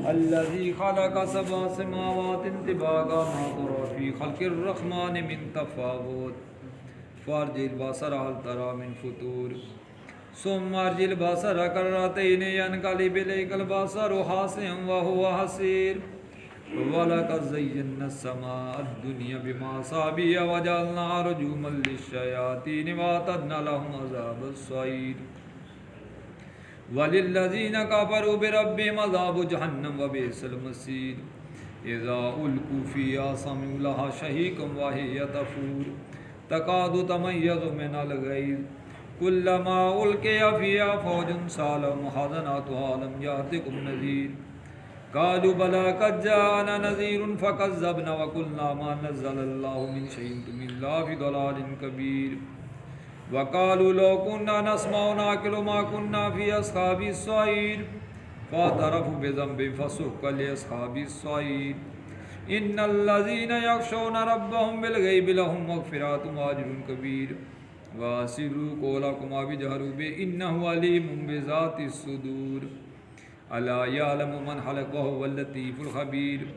الذي خلق سبع سماوات طباقا ما ترى في خلق الرحمن من تفاوت فارجع البصر هل ترى من فطور ثم ارجع البصر كرتين ينقلب إليك البصر خاسئا وهو حسير ولقد زينا السماء الدنيا بمصابيح وجعلنا رجوما للشياطين وأعتدنا لهم عذاب السعير وللذين كفروا بربهم عذاب جهنم وبئس المصير إذا ألقوا فيها سمعوا لها شهيقا وهي تفور تكاد تميز من الغيظ كلما ألقي فيها فوج سألهم خزنتها ألم يأتكم نذير قالوا بلى قد جاءنا نذير فكذبنا وقلنا ما نزل الله من شيء إلا في ضلال كبير وقالوا لو كنا نسمع ونعقل ما كنا في أصحاب السعير فاعترفوا بذنبهم فسحقا لأصحاب السعير إن الذين يخشون ربهم بالغيب لهم مغفرة وأجر كبير وأسروا قولكم أو اجهروا به إنه عليم بذات الصدور ألا يعلم من خلق وهو اللطيف الخبير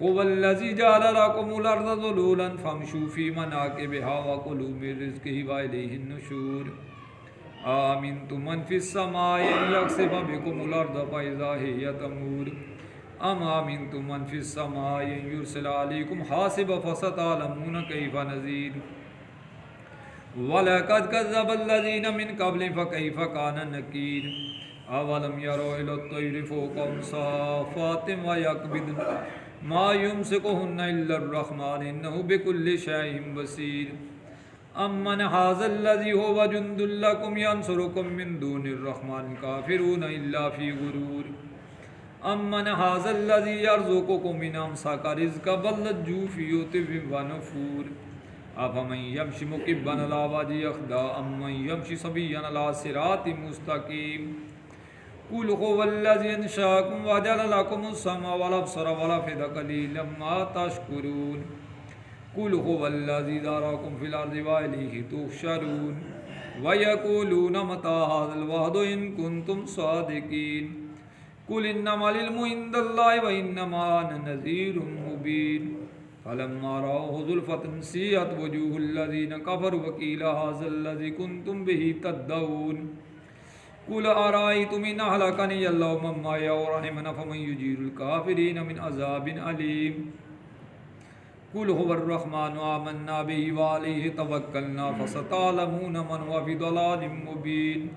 هو الذي جعل لكم الأرض ذلولا فامشوا في مناكبها وكلوا من رزقه وإليه النشور آمنتم من في السماء أن يخسف بكم الأرض فإذا هي تمور أم آمنتم من في السماء أن يرسل عليكم حاصبا فستعلمون كيف نذير ولقد كذب الذين من قبل فكيف كان نكير أولم يروا إلى الطير فوقهم صافات ويقبضن ما يمسكهن إلا الرحمن إنه بكل شيء بصير أمن هذا الذي هو جند لكم ينصركم من دون الرحمن كافرون إلا في غرور أمن هذا الذي يرزقكم من أمسك رزقا بل لجوا في عتو ونفور أفمن يمشي مكبا على وجهه يهدى أمن يمشي سويا على صراط مستقيم قل هو الذي أنشأكم وجعل لكم السمع والأبصار والأفئدة قليلا ما تشكرون قل هو الذي ذراكم في الأرض وإليه تحشرون ويقولون متى هذا الوعد إن كنتم صادقين قل إنما العلم عند الله وإنما أنا نذير مبين فلما رأوه زلفة سيئت وجوه الذين كفروا وقيل هذا الذي كنتم به تدعون قل أرأيتم إن أهلكني الله ومن معي أو رحمنا فمن يجير الكافرين من عذاب أليم قل هو الرحمن آمنا به وعليه توكلنا فستعلمون من هو في ضلال مبين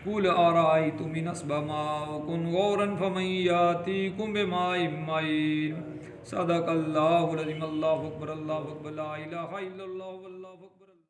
قل أرأيتم إن أصبح ماؤكم غورا فمن يأتيكم بماء معين صدق الله العظيم الله أكبر لا إله إلا الله والله أكبر.